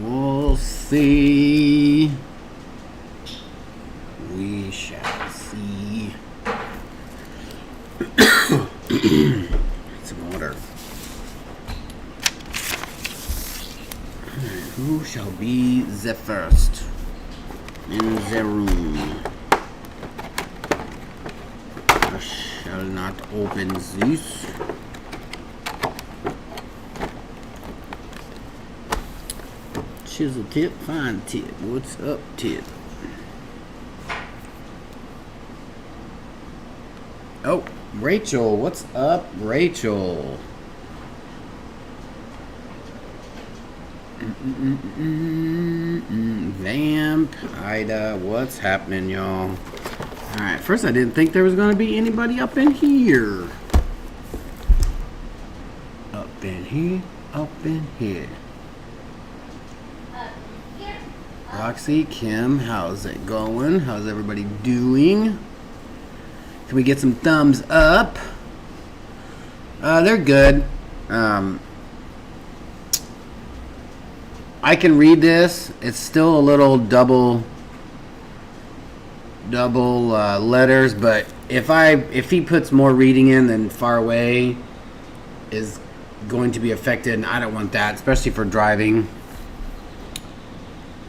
We'll see. We shall see. Some water. Who shall be the first in the room? I shall not open this. Chisel tip, fine tip. What's up, tip? Oh, Rachel. What's up, Rachel? Vamp, Ida, what's happening, y'all? Alright, first I didn't think there was going to be anybody up in here. Up in here, up in here. Roxy, Kim, how's it going? How's everybody doing? Can we get some thumbs up? They're good. I can read this. It's still a little double letters, but if he puts more reading in, then far away is going to be affected, and I don't want that, especially for driving.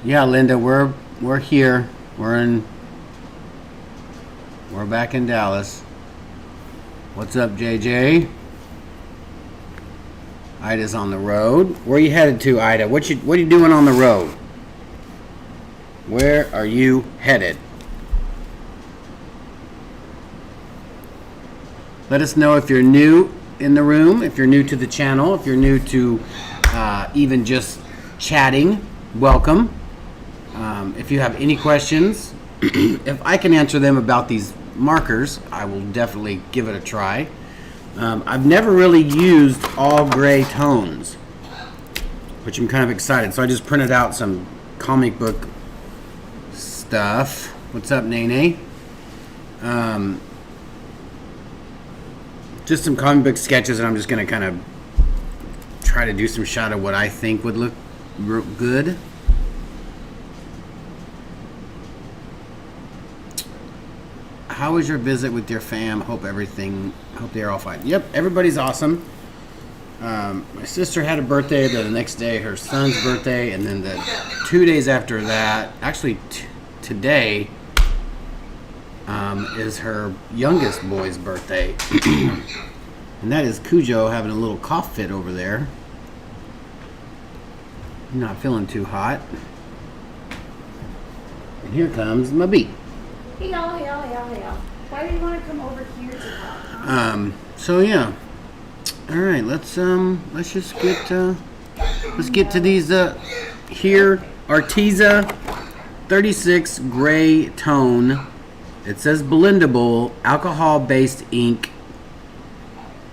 Yeah, Linda, we're here. We're back in Dallas. What's up, JJ? Ida's on the road. Where are you headed to, Ida? What are you doing on the road? Where are you headed? Let us know if you're new in the room, if you're new to the channel, if you're new to even just chatting. Welcome. If you have any questions, if I can answer them about these markers, I will definitely give it a try. I've never really used all gray tones, which I'm kind of excited. So I just printed out some comic book stuff. What's up, Nene? Just some comic book sketches, and I'm just going to kind of try to do some shot of what I think would look good. How was your visit with your fam? Hope they're all fine. Yep, everybody's awesome. My sister had a birthday the next day, her son's birthday, and then the 2 days after that, actually today, is her youngest boy's birthday. And that is Cujo having a little cough fit over there. Not feeling too hot. And here comes my bee. Hey y'all. Why do you want to come over here to talk? So yeah. All right, let's just get to these here ARTEZA 36 gray tone. It says blendable, alcohol-based ink,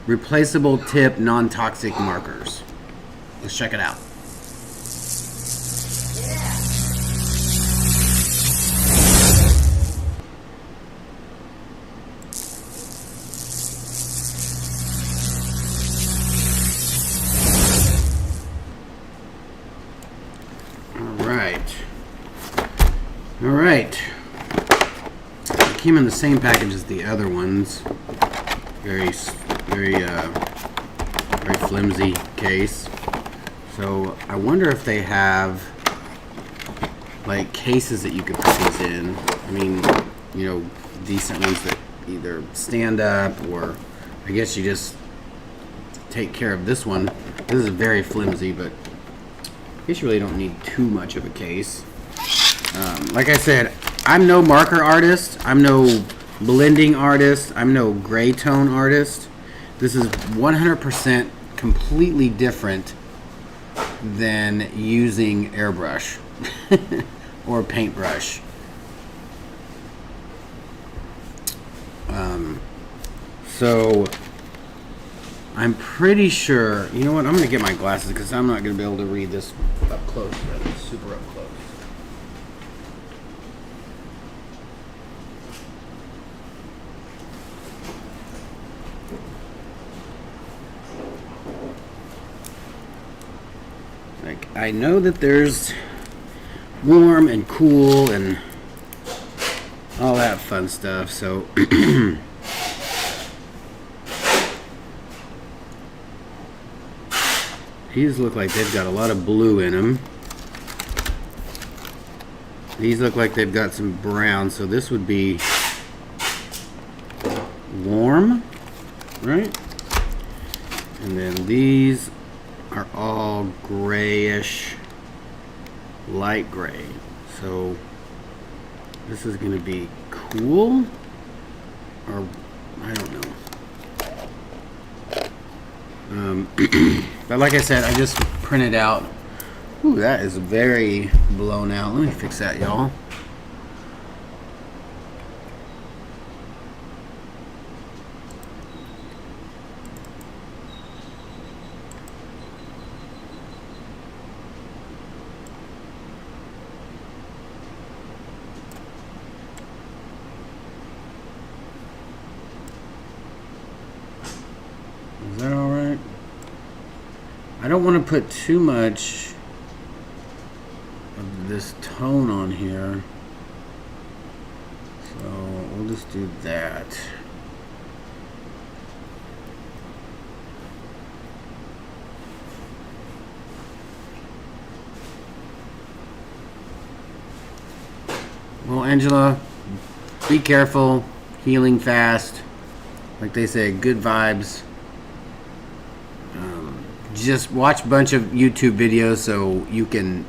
replaceable tip, non-toxic markers. Let's check it out. All right. It came in the same package as the other ones. Very flimsy case. So I wonder if they have like cases that you could put these in. I mean, you know, decent ones that either stand up, or I guess you just take care of this one. This is very flimsy, but I guess you really don't need too much of a case. Like I said, I'm no marker artist. I'm no blending artist. I'm no gray tone artist. This is 100% completely different than using airbrush or paintbrush. So I'm pretty sure, you know what, I'm going to get my glasses because I'm not going to be able to read this up close, super up close. I know that there's warm and cool and all that fun stuff. So these look like they've got a lot of blue in them. These look like they've got some brown, so this would be warm, right? And then these are all grayish, light gray. So this is going to be cool, or I don't know. But like I said, I just printed out. Ooh, that is very blown out. Let me fix that, y'all. Is that all right? I don't want to put too much of this tone on here, so we'll just do that. Well, Angela, be careful, healing fast. Like they say, good vibes. Just watch a bunch of YouTube videos so you can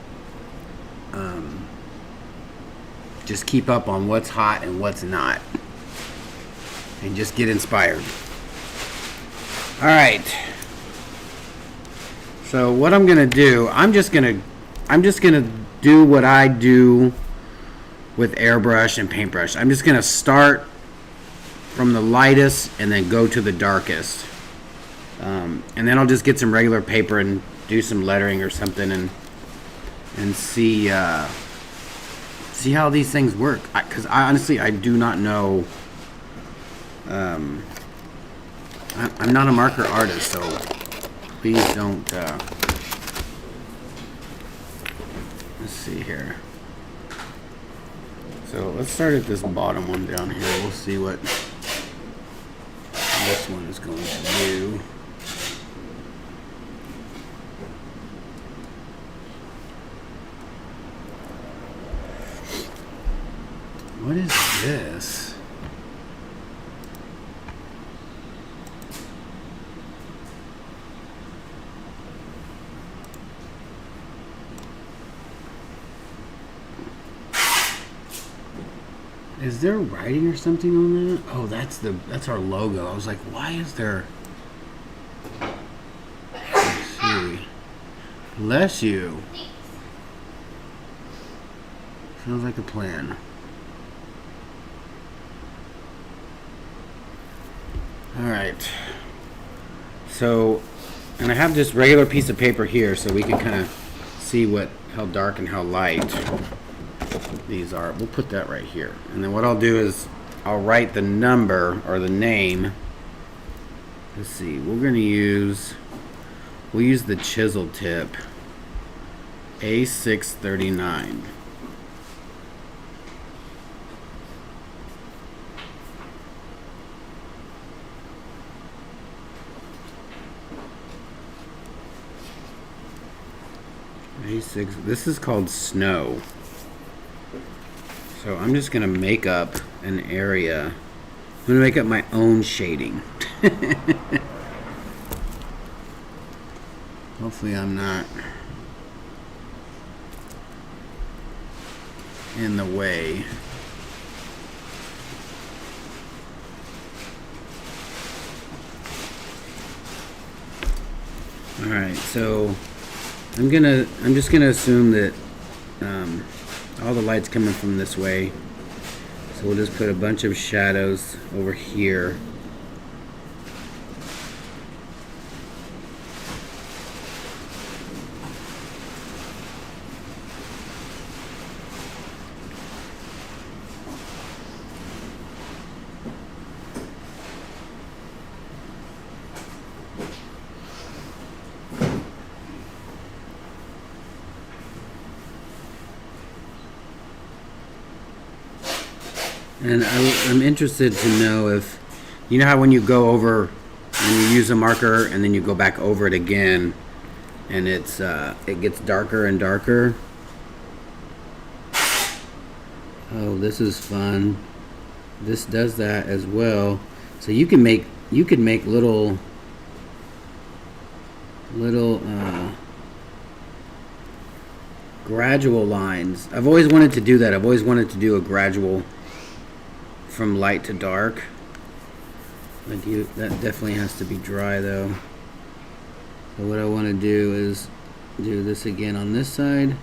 just keep up on what's hot and what's not, and just get inspired. All right. So what I'm gonna do, I'm just gonna do what I do with airbrush and paintbrush. I'm just gonna start from the lightest and then go to the darkest. And then I'll just get some regular paper and do some lettering or something, and see how these things work. Because I honestly do not know. I'm not a marker artist, so please don't. Let's see here. So let's start at this bottom one down here. We'll see what this one is going to do. What is this? Is there writing or something on that? Oh, that's our logo. I was like, why is there? Let's see. Bless you. Sounds like a plan. Alright, so, and I have this regular piece of paper here so we can kind of see how dark and how light these are. We'll put that right here. And then what I'll do is I'll write the number or the name. Let's see, we'll use the chisel tip, A639. A6, this is called snow. So I'm just gonna make up an area. I'm gonna make up my own shading. Hopefully I'm not in the way. Alright, so I'm just gonna assume that all the light's coming from this way, so we'll just put a bunch of shadows over here. And I'm interested to know if, you know how when you go over and you use a marker and then you go back over it again and it gets darker and darker. Oh, this is fun. This does that as well. So you could make little gradual lines. I've always wanted to do that. I've always wanted to do a gradual from light to dark. That definitely has to be dry though. So what I want to do is do this again on this side.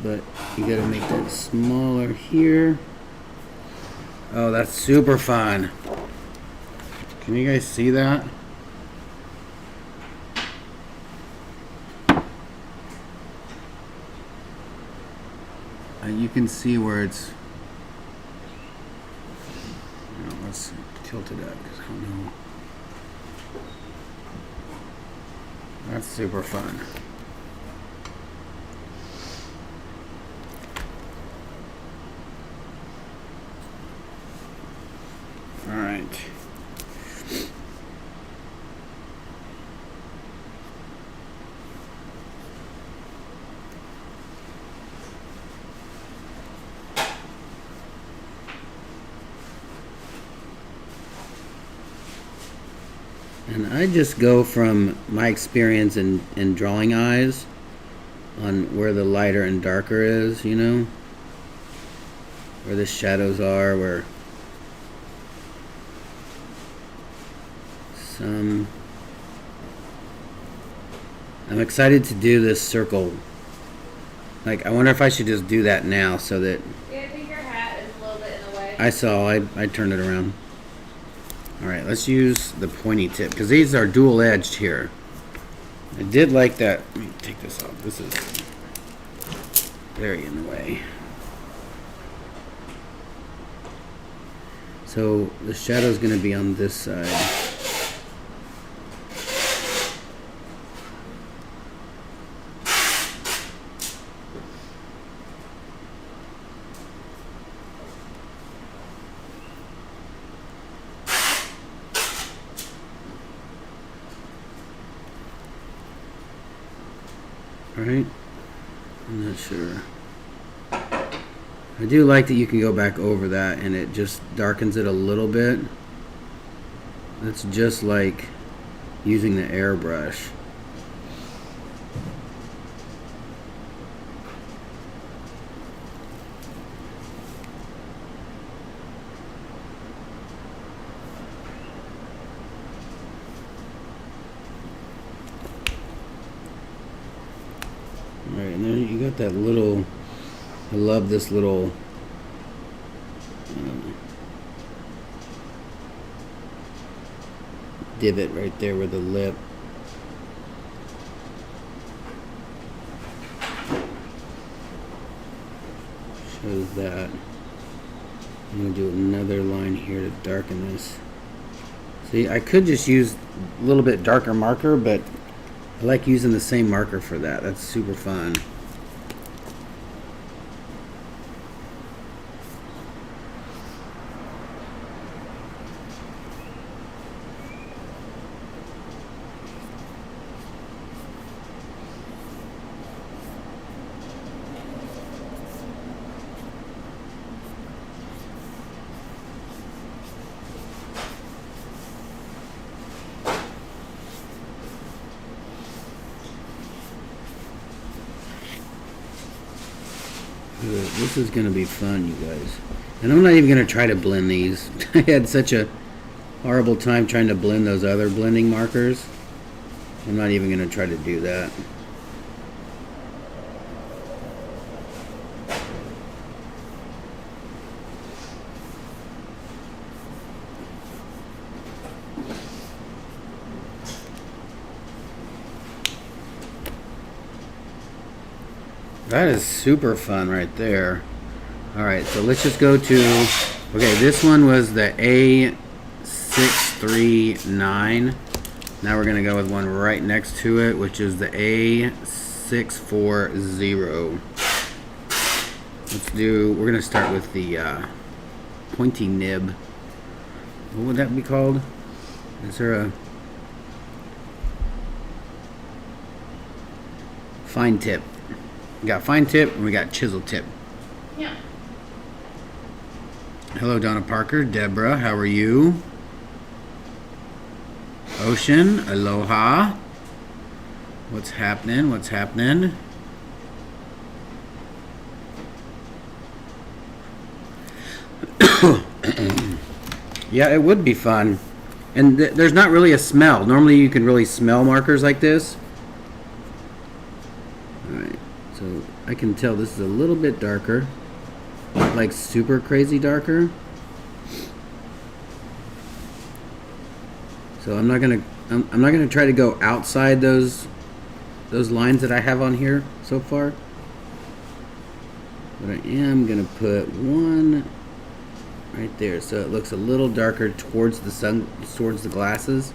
But you gotta make that smaller here. Oh, that's super fun. Can you guys see that? You can see where it's. Let's tilt it up because I don't know. That's super fun. All right. And I just go from my experience in drawing eyes on where the lighter and darker is, you know? Where the shadows are, where some... I'm excited to do this circle. Like, I wonder if I should just do that now so that... Yeah, I think your hat is a little bit in the way. I saw, I turned it around. Alright, let's use the pointy tip, because these are dual-edged here. I did like that. Let me take this off. This is very in the way. So the shadow's going to be on this side. Right? I'm not sure. I do like that you can go back over that and it just darkens it a little bit. That's just like using the airbrush. Alright, and then you got that little, I love this little divot right there with the lip. Shows that. I'm going to do another line here to darken this. See, I could just use a little bit darker marker, but I like using the same marker for that. That's super fun. This is going to be fun, you guys. And I'm not even going to try to blend these. I had such a horrible time trying to blend those other blending markers. I'm not even going to try to do that. That is super fun right there. Alright, so let's just go to... Okay, this one was the A639. Now we're going to go with one right next to it, which is the A640. we're gonna start with the pointy nib. What would that be called? Is there a fine tip? We got fine tip and we got chisel tip. Yeah. Hello, Donna Parker. Deborah, how are you? Ocean, aloha. What's happening? What's happening? Yeah, it would be fun. And there's not really a smell. Normally you can really smell markers like this. Alright, so I can tell this is a little bit darker. Not like super crazy darker. So I'm not gonna try to go outside those lines that I have on here so far. But I am gonna put one right there, so it looks a little darker towards the sun, towards the glasses.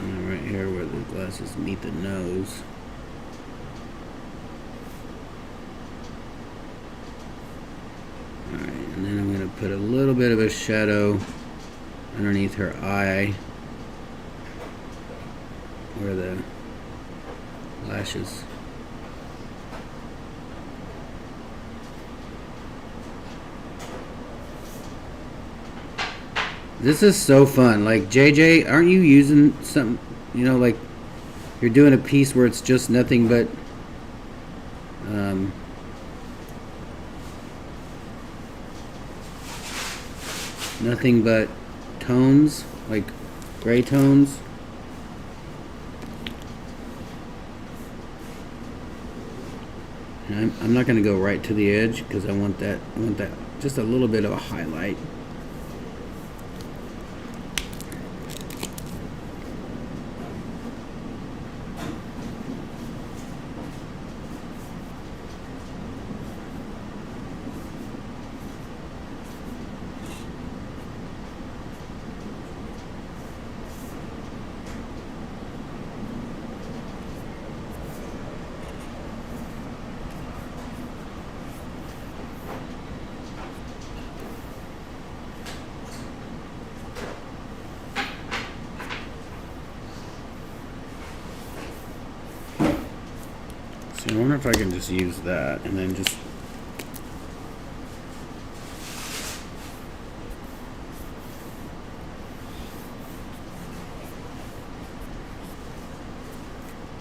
And right here where the glasses meet the nose. Alright, and then I'm going to put a little bit of a shadow underneath her eye where the lashes. This is so fun. Like, JJ, aren't you using some, you know, like you're doing a piece where it's just nothing but nothing but tones, like gray tones. And I'm not going to go right to the edge because I want that just a little bit of a highlight. So I wonder if I can just use that and then just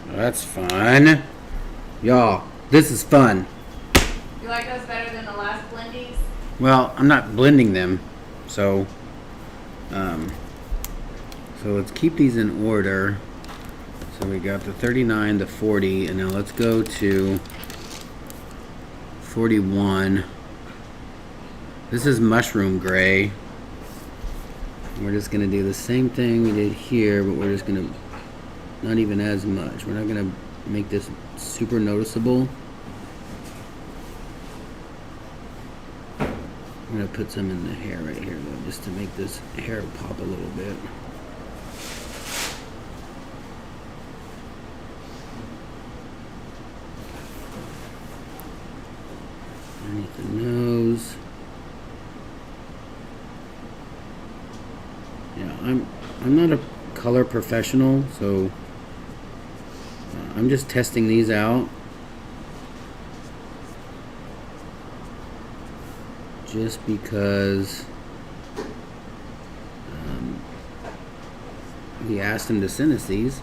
that's fun. Y'all, this is fun. You like those better than the last blendies? Well, I'm not blending them, so let's keep these in order. So we got the 39, the 40, and now let's go to 41. This is mushroom gray. We're just gonna do the same thing we did here, but we're just gonna not even as much. We're not gonna make this super noticeable. I'm gonna put some in the hair right here though, just to make this hair pop a little bit. Underneath the nose. Yeah, I'm not a color professional, so I'm just testing these out. Just because we asked them to send us these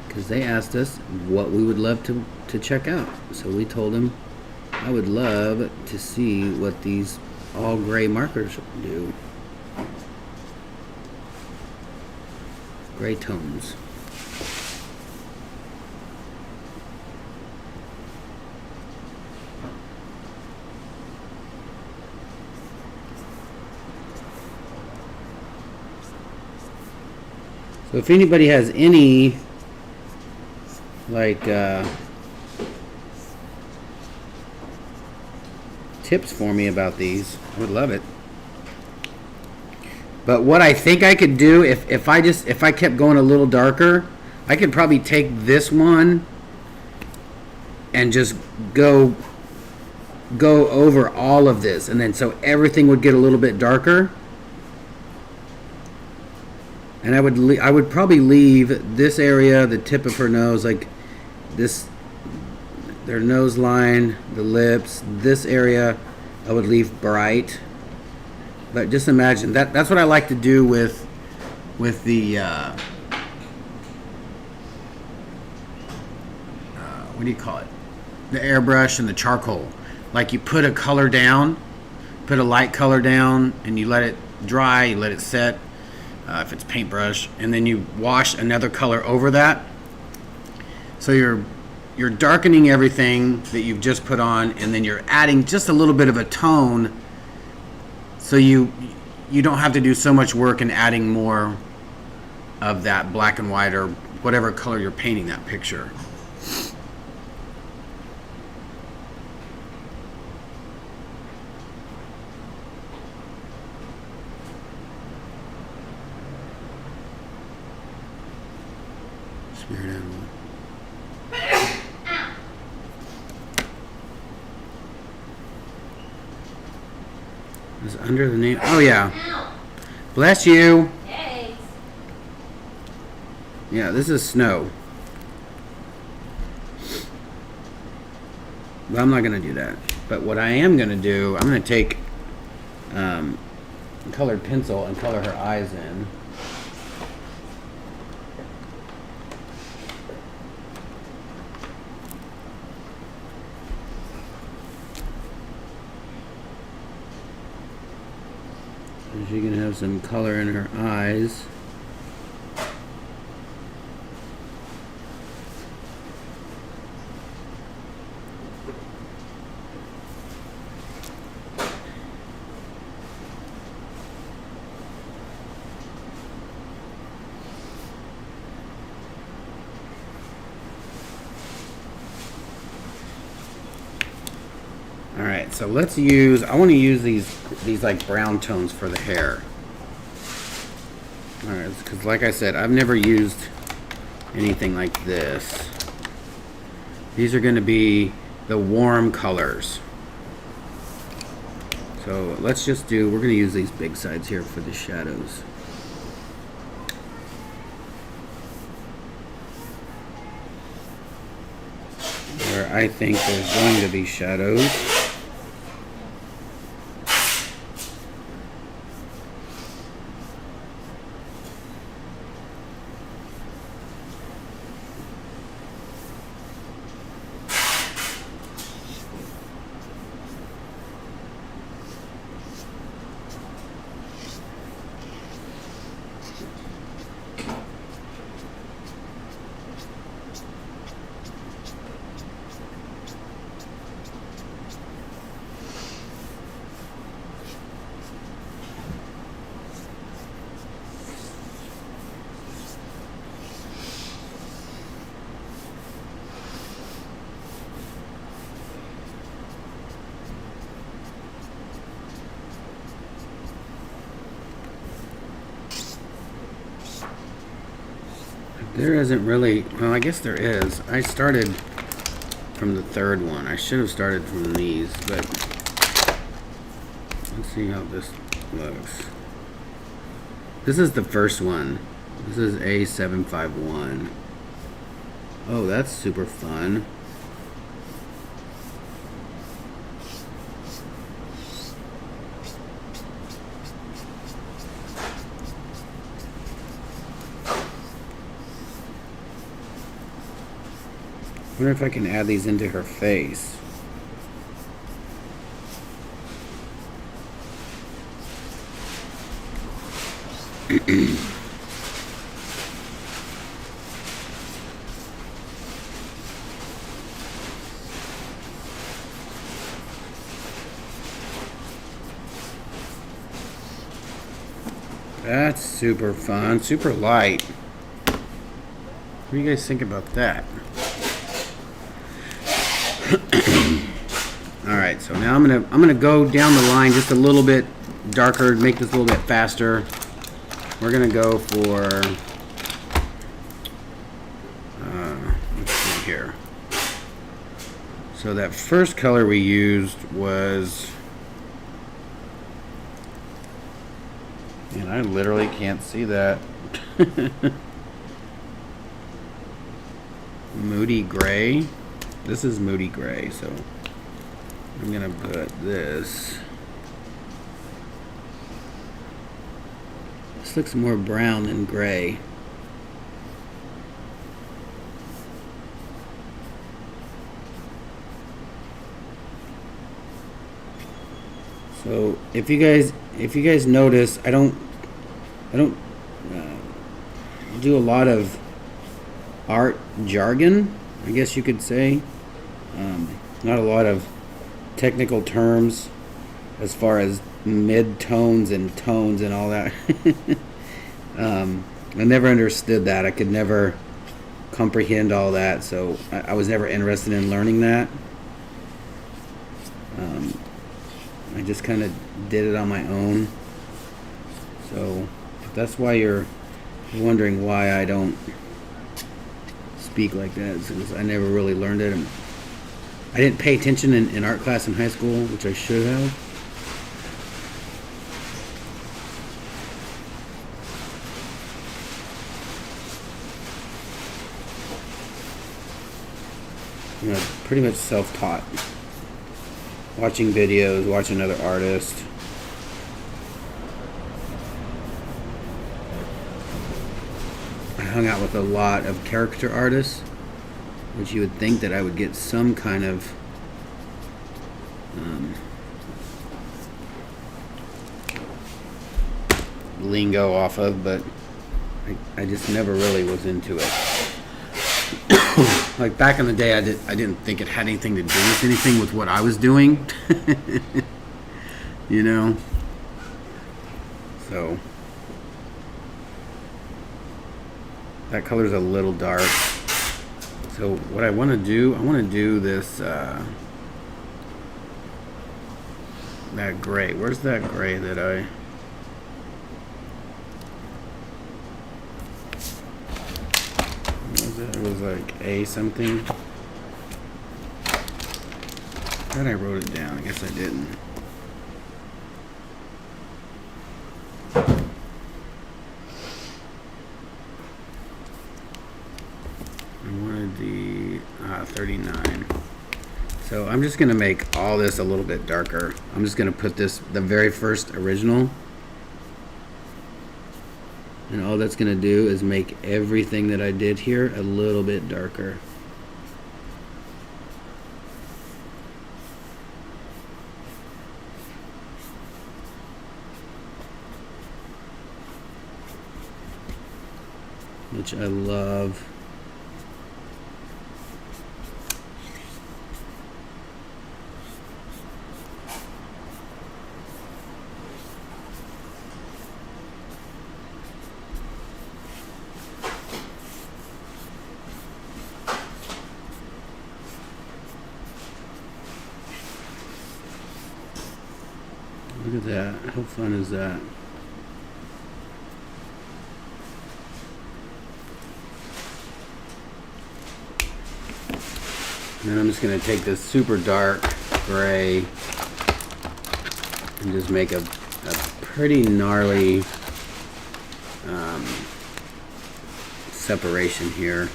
because they asked us what we would love to check out. So we told them I would love to see what these all gray markers do. Gray tones. So if anybody has any like tips for me about these, I would love it. But what I think I could do, if I kept going a little darker, I could probably take this one and just go over all of this, and then so everything would get a little bit darker. And I would probably leave this area, the tip of her nose, like this, their nose line, the lips, this area, I would leave bright. But just imagine that's what I like to do with the what do you call it? The airbrush and the charcoal. Like you put a color down, put a light color down, and you let it dry, you let it set. If it's paintbrush, and then you wash another color over that. So you're darkening everything that you've just put on, and then you're adding just a little bit of a tone, so you don't have to do so much work in adding more of that black and white or whatever color you're painting that picture. Spirit animal. Is under the name? Oh yeah. Ow. Bless you. Thanks. Yeah, this is snow. But I'm not gonna do that. But what I am gonna do, I'm gonna take colored pencil and color her eyes in. She can have some color in her eyes. Alright, so let's use, I want to use these like brown tones for the hair. Alright, because like I said, I've never used anything like this. These are going to be the warm colors. So let's just do, we're going to use these big sides here for the shadows. Where I think there's going to be shadows. There isn't really, well, I guess there is. I started from the third one. I should have started from these, but let's see how this looks. This is the first one. This is A751. Oh, that's super fun. I wonder if I can add these into her face. That's super fun, super light. What do you guys think about that? All right, so now I'm gonna go down the line just a little bit darker, make this a little bit faster. we're gonna go for, let's see here. So that first color we used was, and I literally can't see that. Moody Gray. This is Moody Gray, so I'm gonna put this. This looks more brown than gray. So if you guys notice, I don't do a lot of art jargon, I guess you could say. Not a lot of technical terms as far as mid-tones and tones and all that. I never understood that. I could never comprehend all that, so I was never interested in learning that. I just kind of did it on my own. So if that's why you're wondering why I don't speak like that, it's because I never really learned it. And I didn't pay attention in art class in high school, which I should have. You know, pretty much self-taught. Watching videos, watching other artists. I hung out with a lot of caricature artists, which you would think that I would get some kind of lingo off of, but I just never really was into it. Like back in the day, I didn't think it had anything to do with anything with what I was doing. You know? So that color's a little dark. So what I want to do this that gray. Where's that gray that I it was like A something. I thought I wrote it down. I guess I didn't. I wanted the 39. So I'm just going to make all this a little bit darker. I'm just going to put this, the very first original. And all that's going to do is make everything that I did here a little bit darker. Which I love. Look at that. How fun is that? And then I'm just going to take this super dark gray and just make a pretty gnarly separation here.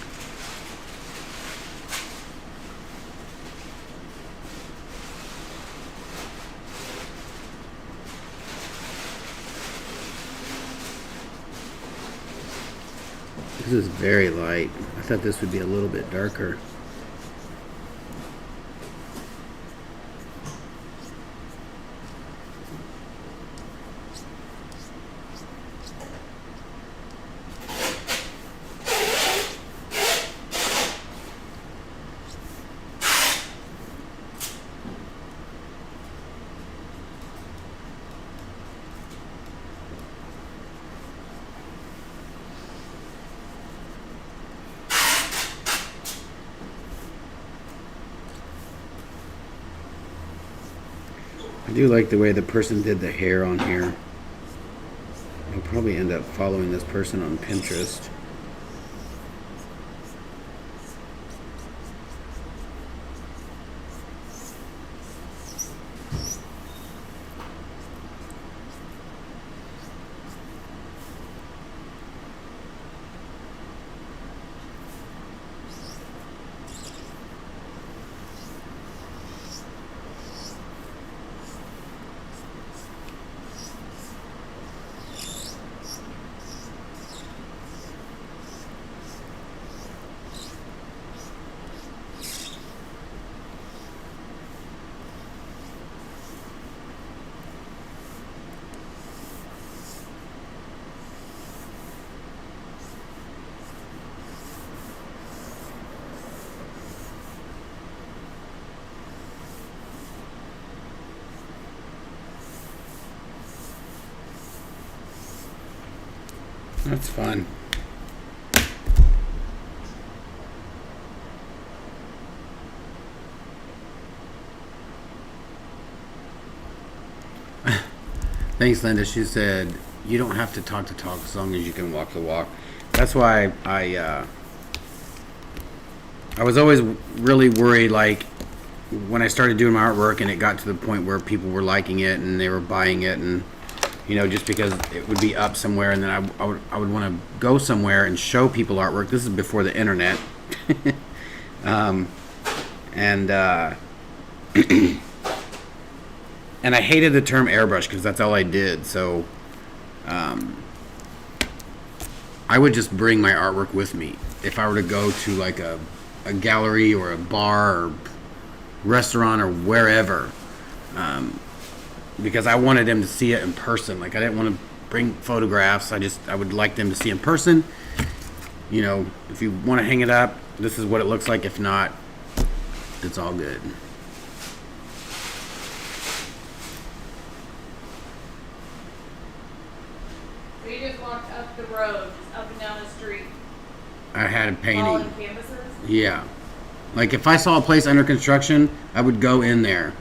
This is very light. I thought this would be a little bit darker. I do like the way the person did the hair on here. probably end up following this person on Pinterest. That's fun. Thanks, Linda. She said, you don't have to talk as long as you can walk the walk. That's why I was always really worried, like, when I started doing my artwork and it got to the point where people were liking it and they were buying it, and just because it would be up somewhere, and then I would want to go somewhere and show people artwork. This is before the internet. And I hated the term airbrush because that's all I did. So I would just bring my artwork with me. If I were to go to like a gallery or a bar or restaurant or wherever, because I wanted them to see it in person. Like, I didn't want to bring photographs. I would like them to see in person. If you want to hang it up, this is what it looks like. If not, it's all good. So you just walked up the road, just up and down the street. I had a painting. All in canvases? Yeah. Like, if I saw a place under construction, I would go in there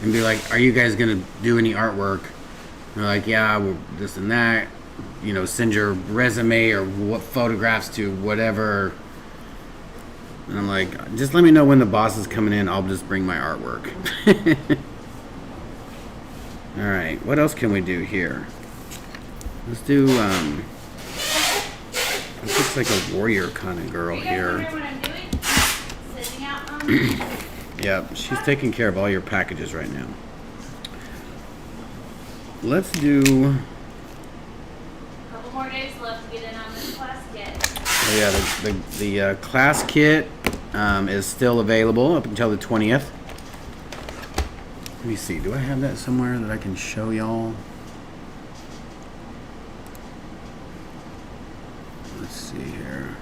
and be like, are you guys going to do any artwork? And they're like, yeah, well, this and that. Send your resume or what photographs to whatever. And I'm like, just let me know when the boss is coming in. I'll just bring my artwork. All right. What else can we do here? Let's do, this looks like a warrior kind of girl here. What I'm doing? Sitting out on Yeah, she's taking care of all your packages right now. Let's do... a couple more days left to get in on this class kit. Oh yeah, the class kit is still available up until the 20th. Let me see, do I have that somewhere that I can show y'all? Let's see here.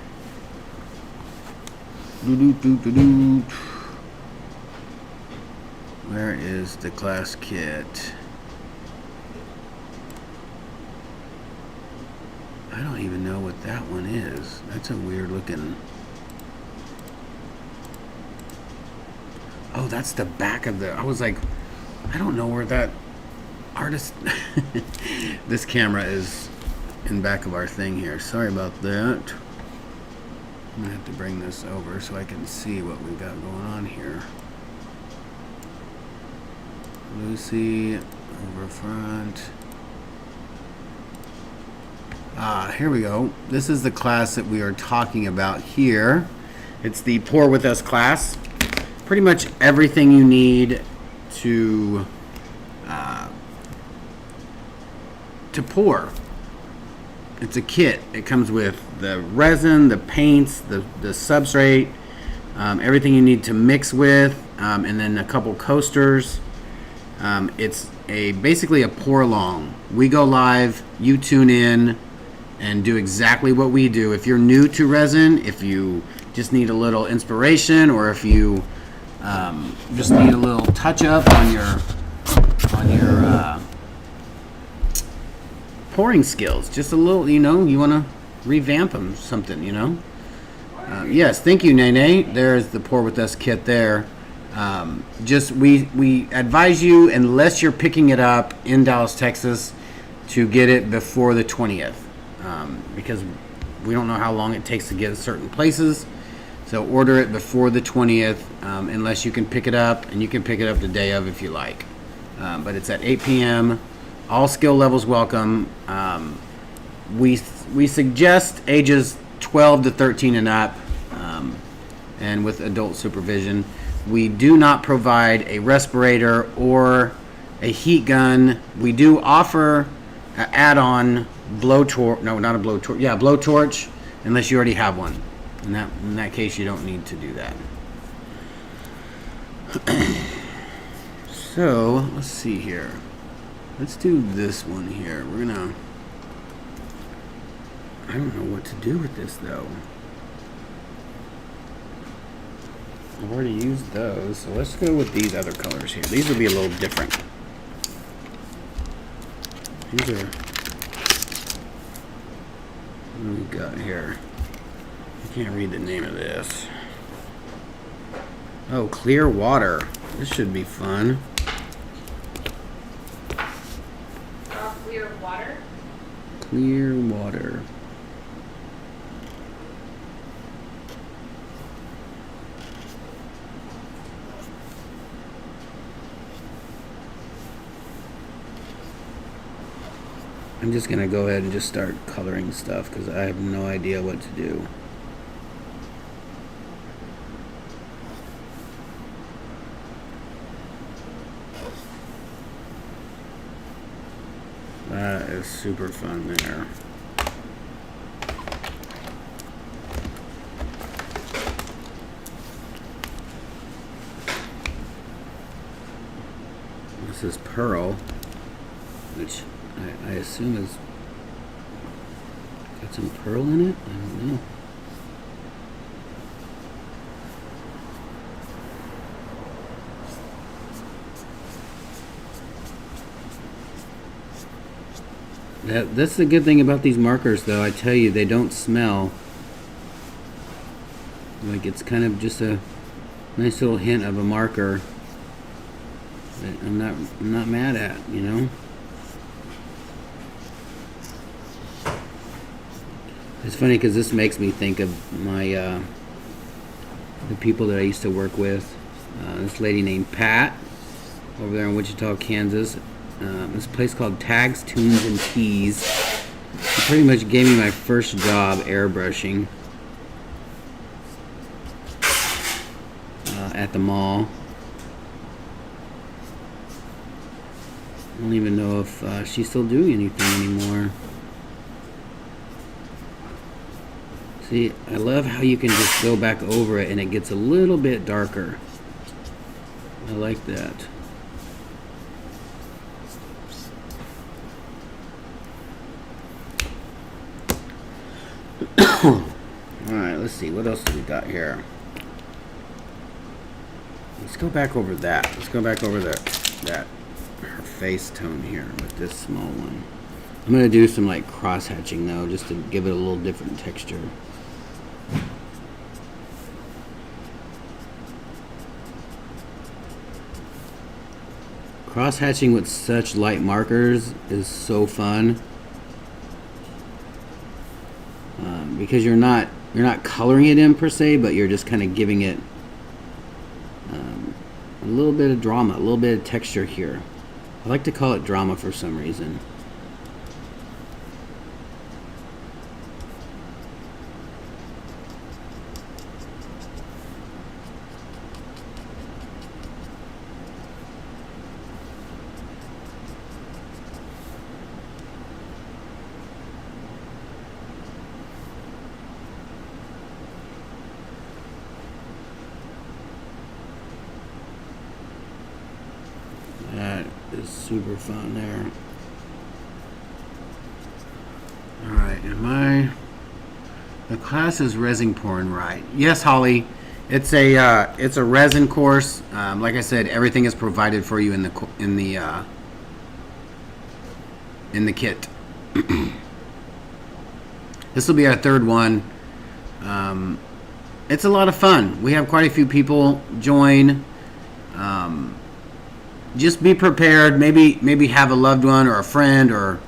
Where is the class kit? I don't even know what that one is. That's a weird looking... Oh, that's the back of the... I was like, I don't know where that artist... This camera is in back of our thing here. Sorry about that. I'm gonna have to bring this over so I can see what we've got going on here. Lucy, over front. Here we go. This is the class that we are talking about here. It's the Pour With Us class. Pretty much everything you need to pour. It's a kit. It comes with the resin, the paints, the substrate, everything you need to mix with, and then a couple coasters. It's basically a pour along. We go live, you tune in, and do exactly what we do. If you're new to resin, if you just need a little inspiration, or if you just need a little touch up on your pouring skills, just a little, you want to revamp them, something, Yes, thank you, Nene. There's the Pour With Us kit there. Just we advise you, unless you're picking it up in Dallas, Texas, to get it before the 20th, because we don't know how long it takes to get certain places. So order it before the 20th, unless you can pick it up, and you can pick it up the day of if you like. But it's at 8 p.m. All skill levels welcome. We suggest ages 12 to 13 and up, and with adult supervision. We do not provide a respirator or a heat gun. We do offer an add-on blowtorch. No, not a blowtorch. Yeah, blowtorch, unless you already have one. In that case, you don't need to do that. So let's see here. Let's do this one here. We're gonna. I don't know what to do with this though. I've already used those, so let's go with these other colors here. These will be a little different. These are. What do we got here? I can't read the name of this. Oh, clear water. This should be fun. Clear water? Clear water. I'm just gonna go ahead and just start coloring stuff because I have no idea what to do. That is super fun there. This is pearl, which I assume is got some pearl in it. I don't know. That's the good thing about these markers, though. I tell you, they don't smell. Like, it's kind of just a nice little hint of a marker that I'm not mad at, you know. It's funny because this makes me think of my the people that I used to work with. This lady named Pat over there in Wichita, Kansas. This place called Tags, Tunes, and Tees. She pretty much gave me my first job airbrushing at the mall. I don't even know if she's still doing anything anymore. See, I love how you can just go back over it and it gets a little bit darker. I like that. Alright, let's see. What else do we got here? Let's go back over that. Let's go back over that her face tone here with this small one. I'm going to do some like cross hatching though, just to give it a little different texture. Cross hatching with such light markers is so fun. Because you're not coloring it in per se, but you're just kind of giving it a little bit of drama, a little bit of texture here. I like to call it drama for some reason. That is super fun there. Alright, the class is resin pouring, right? Yes, Holly. It's a resin course. Like I said, everything is provided for you in the kit. This will be our third one. It's a lot of fun. We have quite a few people join. Just be prepared. Maybe have a loved one or a friend or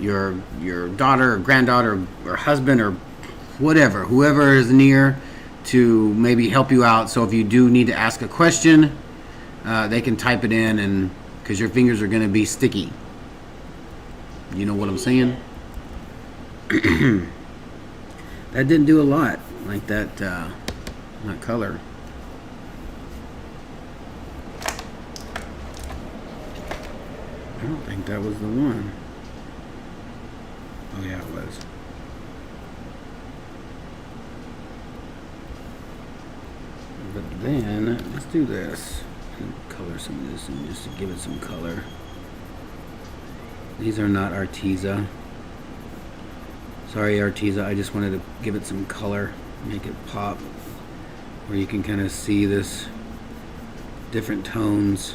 your daughter or granddaughter or husband or whatever, whoever is near, to maybe help you out. So if you do need to ask a question, they can type it in, and because your fingers are going to be sticky. You know what I'm saying? That didn't do a lot, like that color. I don't think that was the one. Oh yeah, it was. But then, let's do this. And color some of this and just to give it some color. These are not ARTEZA. Sorry, ARTEZA, I just wanted to give it some color, make it pop, where you can kind of see this different tones.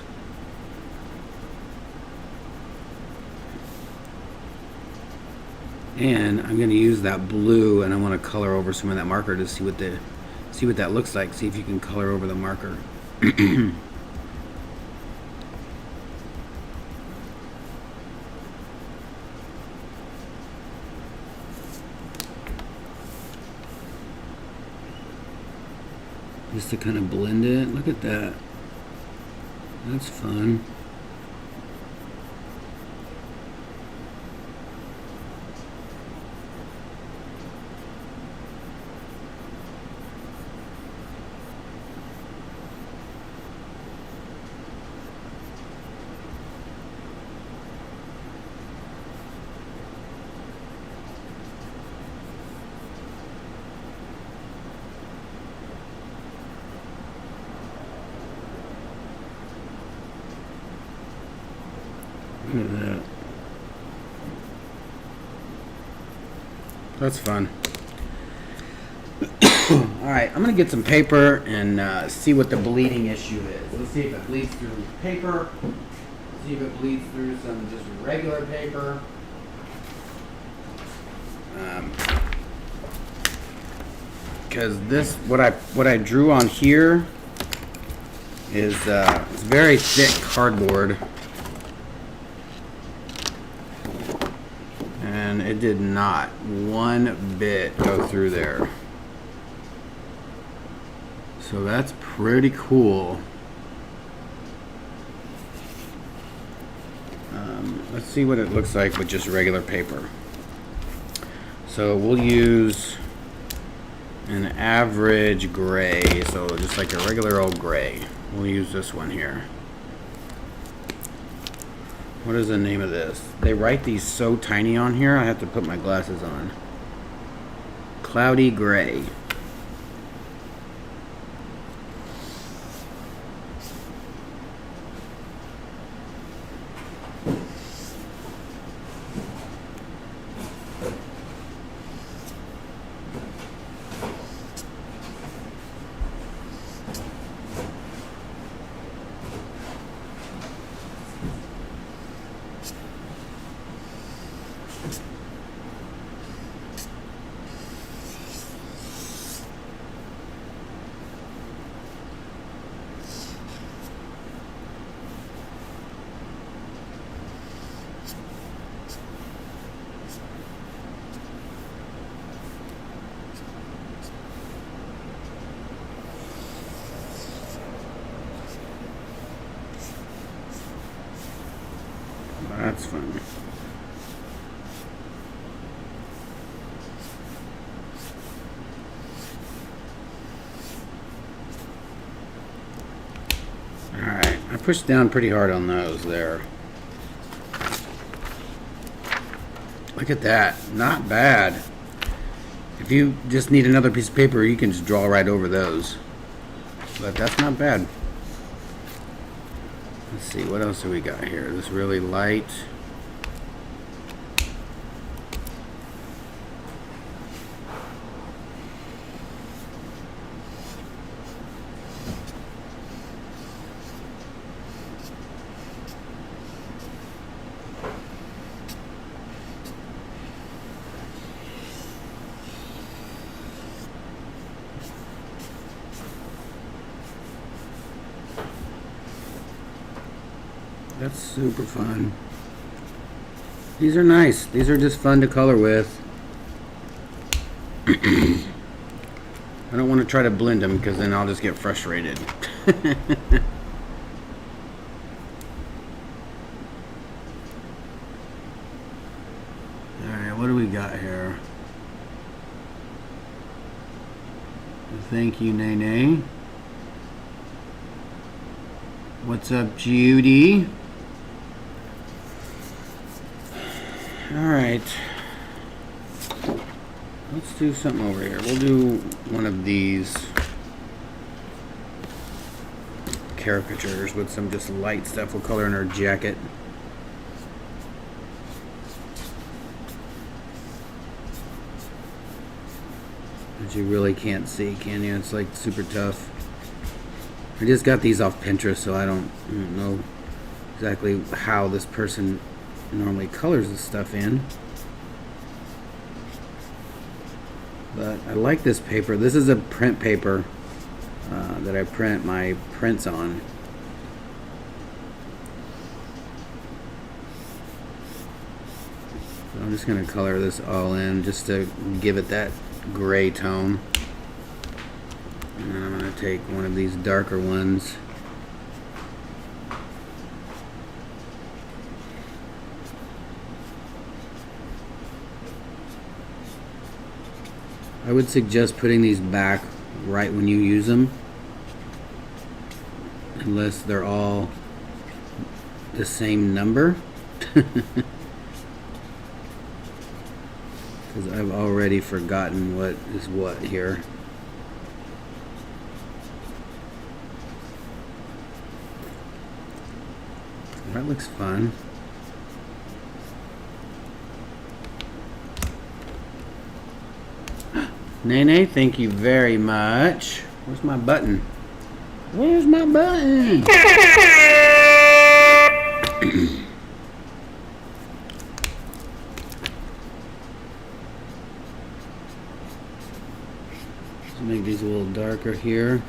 And I'm going to use that blue, and I want to color over some of that marker to see what that looks like. See if you can color over the marker. Just to kind of blend it. Look at that. That's fun. Look at that. That's fun. Alright, I'm going to get some paper and see what the bleeding issue is. Let's see if it bleeds through paper. See if it bleeds through some just regular paper. Because this, what I drew on here is it's very thick cardboard. And it did not one bit go through there. So that's pretty cool. Let's see what it looks like with just regular paper. So we'll use an average gray, so just like a regular old gray. We'll use this one here. What is the name of this? They write these so tiny on here, I have to put my glasses on. Cloudy gray. That's fun. Alright, I pushed down pretty hard on those there. Look at that. Not bad. If you just need another piece of paper, you can just draw right over those. But that's not bad. Let's see, what else do we got here? This really light. That's super fun. These are nice. These are just fun to color with. I don't want to try to blend them because then I'll just get frustrated. Alright, what do we got here? Thank you, Nene. What's up, Judy? Alright. Let's do something over here. We'll do one of these caricatures with some just light stuff. We'll color in our jacket. But you really can't see, can you? It's like super tough. I just got these off Pinterest, so I don't know exactly how this person normally colors this stuff in. But I like this paper. This is a print paper that I print my prints on. So I'm just going to color this all in just to give it that gray tone. And then I'm going to take one of these darker ones. I would suggest putting these back right when you use them, unless they're all the same number. Because I've already forgotten what is what here. That looks fun. Nene, thank you very much. Where's my button? Where's my button? Let's make these a little darker here.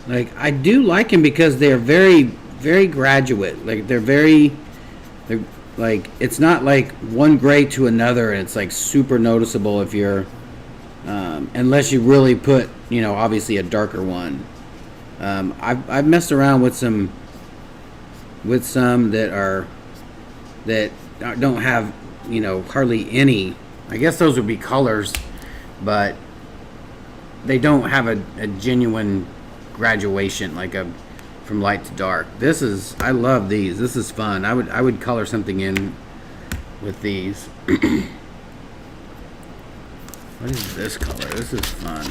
Like, I do like them because they're very, very graduate. Like, they're like, it's not like one gray to another and it's like super noticeable if you're unless you really put, you know, obviously a darker one. I've messed around with some that don't have, you know, hardly any. I guess those would be colors, but they don't have a genuine graduation like a from light to dark. I love these. This is fun. I would color something in with these. What is this color? This is fun.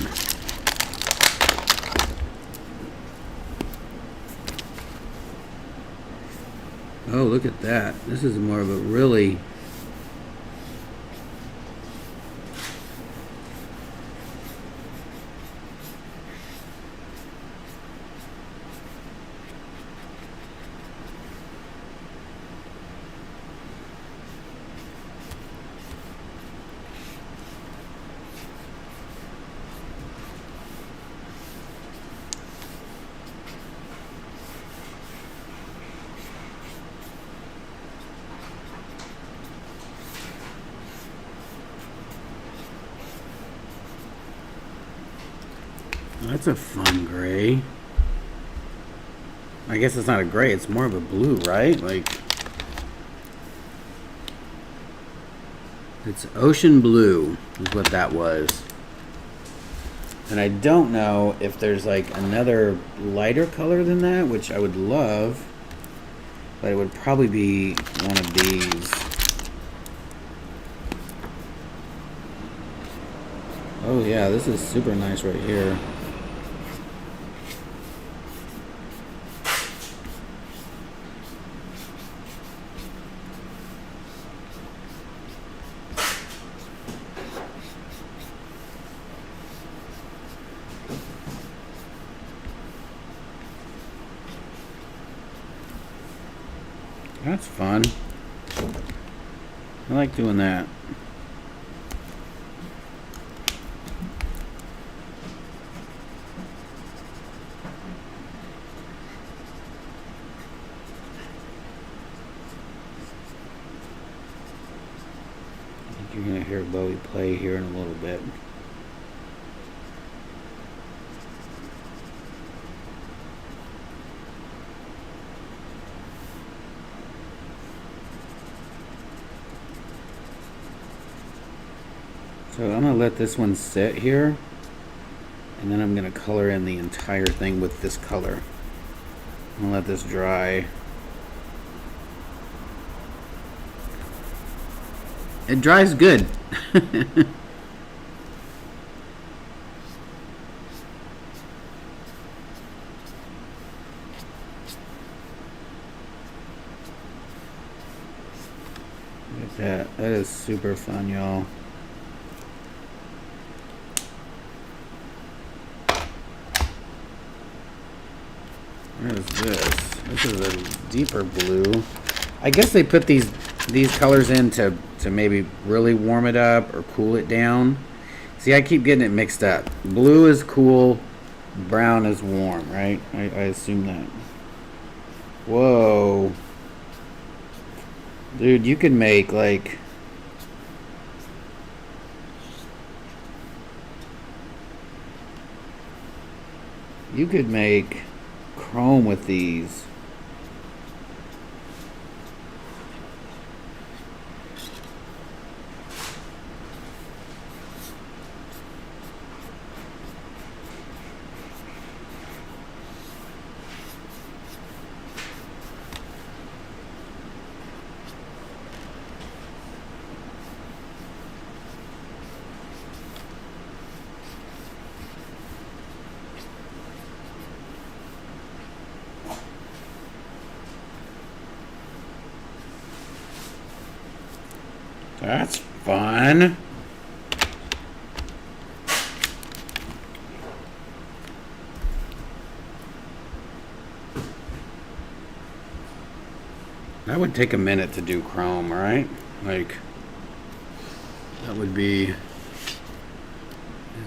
Oh, look at that. This is more of a really that's a fun gray. I guess it's not a gray, it's more of a blue, right? Like, it's ocean blue is what that was. And I don't know if there's like another lighter color than that, which I would love, but it would probably be one of these. Oh yeah, this is super nice right here. That's fun. I like doing that. hear Bowie play here in a little bit. So I'm going to let this one sit here, and then I'm going to color in the entire thing with this color. I'm going to let this dry. It dries good. Look at that. That is super fun, y'all. What is this? This is a deeper blue. I guess they put these colors in to maybe really warm it up or cool it down. See, I keep getting it mixed up. Blue is cool, brown is warm, right? I assume that. Whoa. Dude, you could make like... You could make chrome with these. That's fun. That would take a minute to do chrome, right? Like, that would be... Is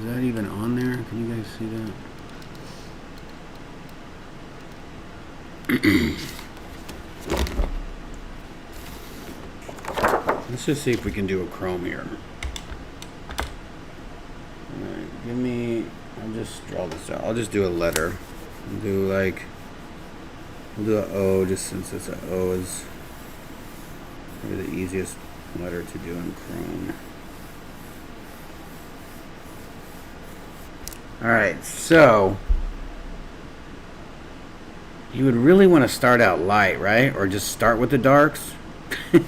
that even on there? Can you guys see that? Let's just see if we can do a chrome here. Alright, give me... I'll just draw this out. I'll just do a letter. I'll do like... We'll do an O, just since it's an O is probably the easiest letter to do in chrome. Alright, so... You would really want to start out light, right? Or just start with the darks?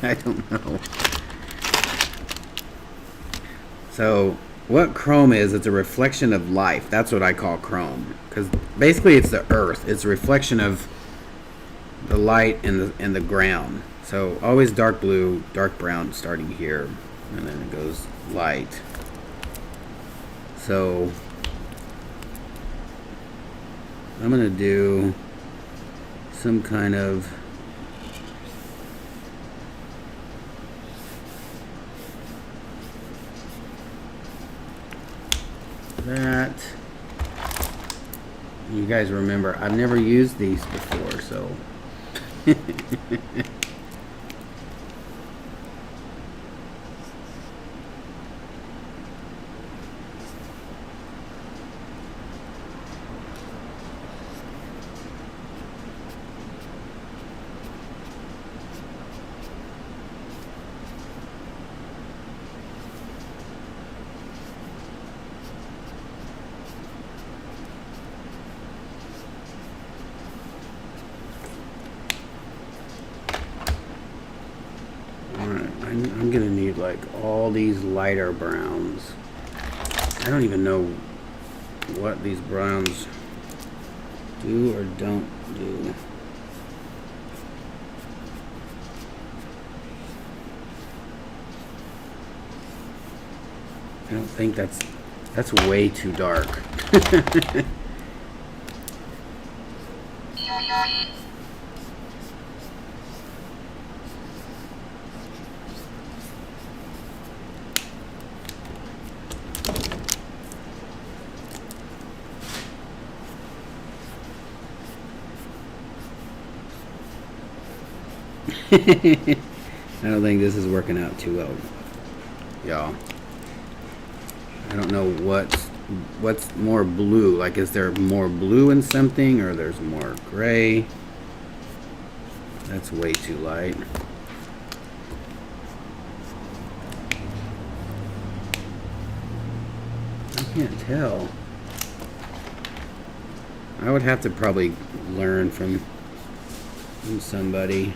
I don't know. So what chrome is, it's a reflection of life. That's what I call chrome, because basically it's the earth. It's a reflection of the light and the ground. So always dark blue, dark brown starting here, and then it goes light. So I'm gonna do some kind of that. You guys remember, I've never used these before, so I'm gonna need like all these lighter browns. I don't even know what these browns do or don't do. I don't think that's way too dark. I don't think this is working out too well. y'all. I don't know what's more blue. Like, is there more blue in something, or there's more gray? That's way too light. I can't tell. I would have to probably learn from somebody.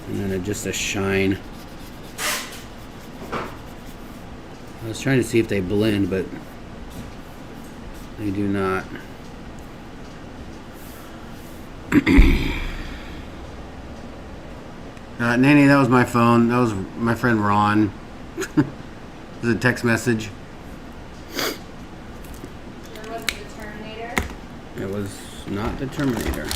And then just a shine. I was trying to see if they blend, but they do not. Nanny, that was my phone. That was my friend Ron. It was a text message. Or was it the Terminator? It was not the Terminator.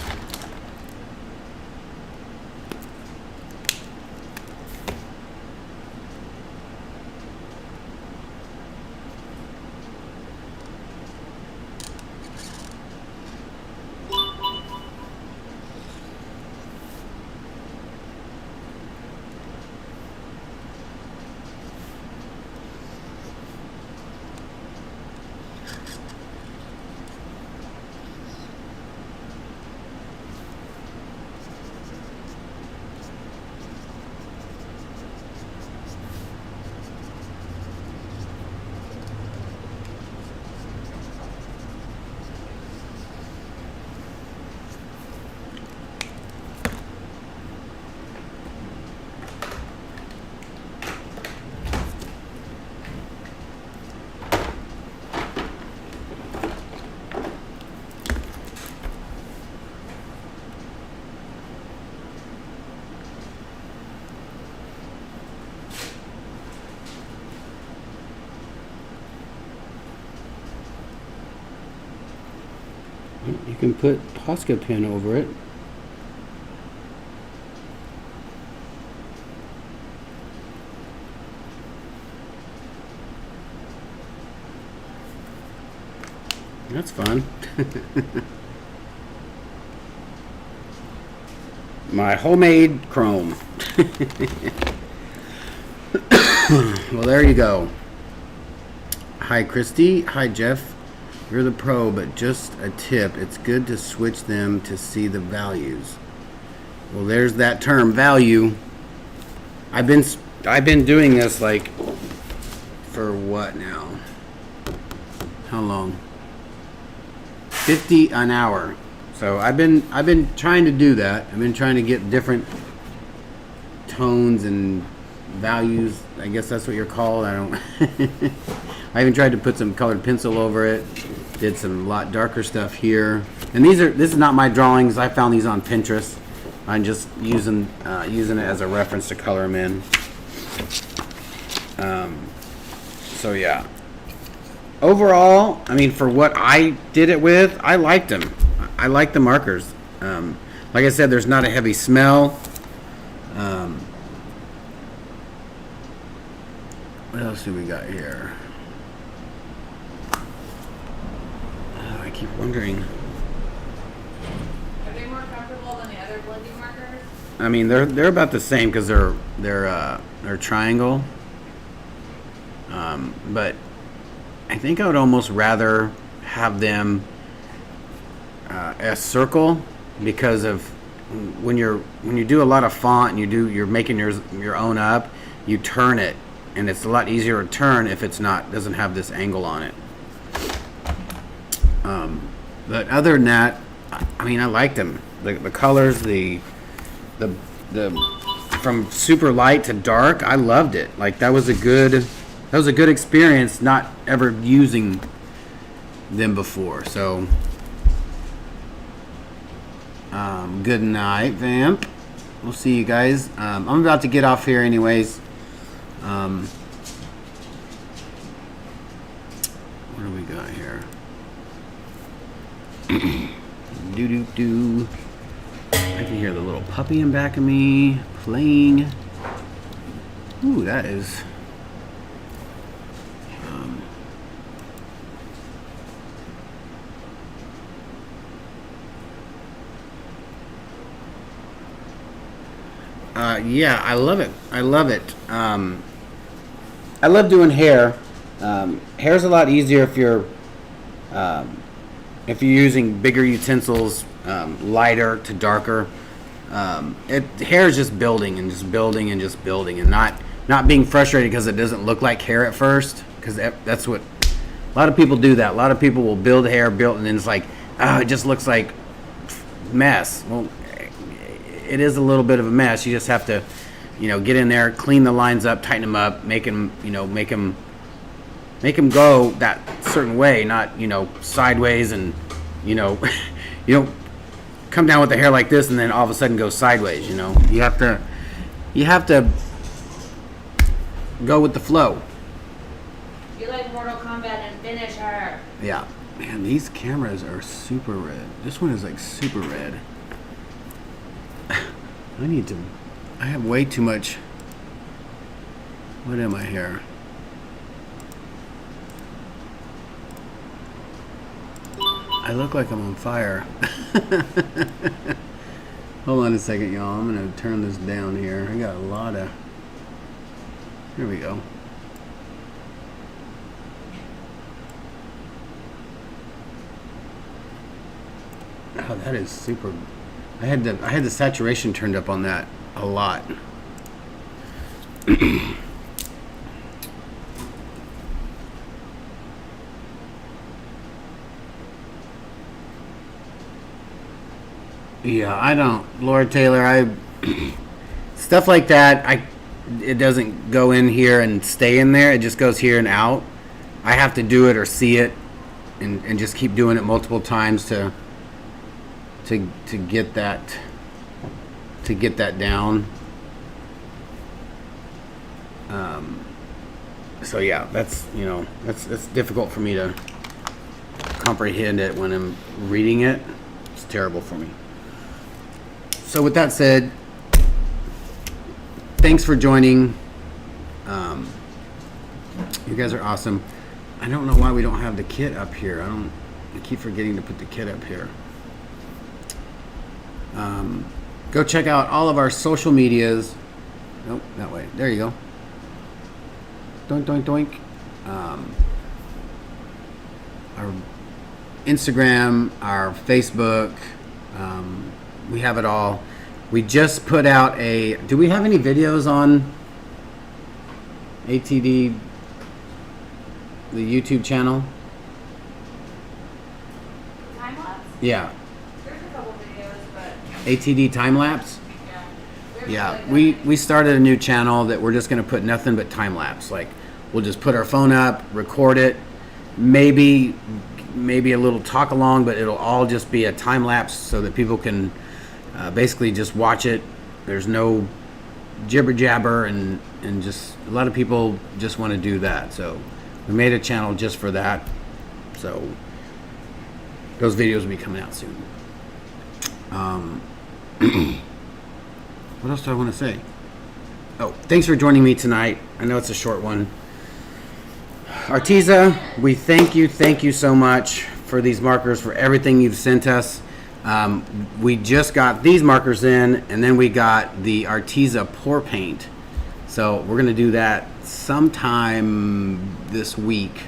You can put Posca pen over it. That's fun. My homemade chrome. Well, there you go. Hi, Christy. Hi, Jeff. You're the pro, but just a tip. It's good to switch them to see the values. Well, there's that term, value. I've been doing this like for what now? How long? 50 an hour. So I've been trying to do that. I've been trying to get different tones and values. I guess that's what you're called. I don't. I even tried to put some colored pencil over it. Did some lot darker stuff here. And this is not my drawings. I found these on Pinterest. I'm just using it as a reference to color them in. So yeah. Overall, I mean, for what I did it with, I liked them. I like the markers. Like I said, there's not a heavy smell. What else do we got here? I keep wondering. Are they more comfortable than the other blending markers? I mean, they're about the same because they're triangle. But I think I would almost rather have them a circle, because of when you do a lot of font and you're making your own up, you turn it, and it's a lot easier to turn if it's doesn't have this angle on it. But other than that, I mean, I liked them. The colors, the from super light to dark, I loved it. Like that was a good experience, not ever using them before. So good night, Vamp. We'll see you guys. I'm about to get off here anyways. What do we got here? Do. I can hear the little puppy in back of me playing. Ooh, that is. Yeah, I love it. I love it. I love doing hair. Hair's a lot easier if you're using bigger utensils, lighter to darker. Hair is just building and just building and just building, and not being frustrated because it doesn't look like hair at first. Because that's what a lot of people do. That a lot of people will build hair, and then it's like, oh, it just looks like mess. Well, it is a little bit of a mess. You just have to, get in there, clean the lines up, tighten them up, make them go that certain way, not sideways, and you don't come down with the hair like this and then all of a sudden go sideways. You have to go with the flow. You like Mortal Kombat and finish her. Yeah, man, these cameras are super red. This one is like super red. I have way too much. What am I here? I look like I'm on fire. Hold on a second, y'all. I'm gonna turn this down here. I got a lot of. Here we go. Oh, that is super. I had the saturation turned up on that a lot. Yeah, I don't, Lord Taylor. Stuff like that. It doesn't go in here and stay in there. It just goes here and out. I have to do it or see it, and just keep doing it multiple times to get that down. So yeah, that's difficult for me to comprehend it when I'm reading it. It's terrible for me. So with that said, thanks for joining. You guys are awesome. I don't know why we don't have the kit up here. I keep forgetting to put the kit up here. Go check out all of our social medias. Nope, that way. There you go. Doink, doink, doink. Our Instagram, our Facebook. We have it all. We just put out do we have any videos on ATD, the YouTube channel? Time lapse? Yeah. There's a couple videos, but ATD time lapse? Yeah. We started a new channel that we're just going to put nothing but time lapse. Like, we'll just put our phone up, record it, maybe a little talk along, but it'll all just be a time lapse so that people can basically just watch it. There's no jibber jabber, and just a lot of people just want to do that. So we made a channel just for that. So those videos will be coming out soon. What else do I want to say? Oh, thanks for joining me tonight. I know it's a short one. ARTEZA, we thank you so much for these markers, for everything you've sent us. We just got these markers in, and then we got the ARTEZA pour paint. So we're going to do that sometime this week.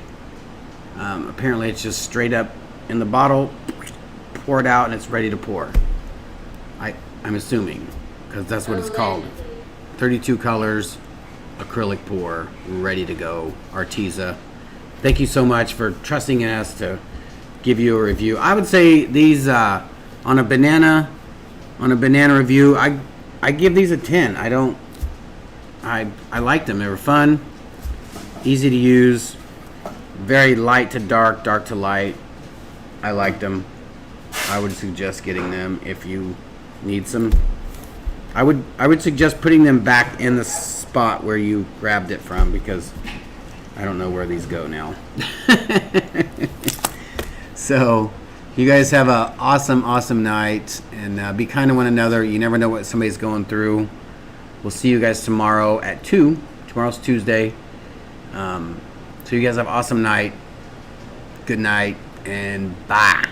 Apparently it's just straight up in the bottle, pour it out, and it's ready to pour. I'm assuming, because that's what it's called. 32 colors, acrylic pour, ready to go. ARTEZA. Thank you so much for trusting in us to give you a review. I would say these on a banana review, I give these a 10. I liked them. They were fun, easy to use, very light to dark, dark to light. I liked them. I would suggest getting them if you need some. I would suggest putting them back in the spot where you grabbed it from, because I don't know where these go now. So you guys have a awesome night, and be kind to one another. You never know what somebody's going through. We'll see you guys tomorrow at 2. Tomorrow's Tuesday. So you guys have an awesome night. Good night, and bye.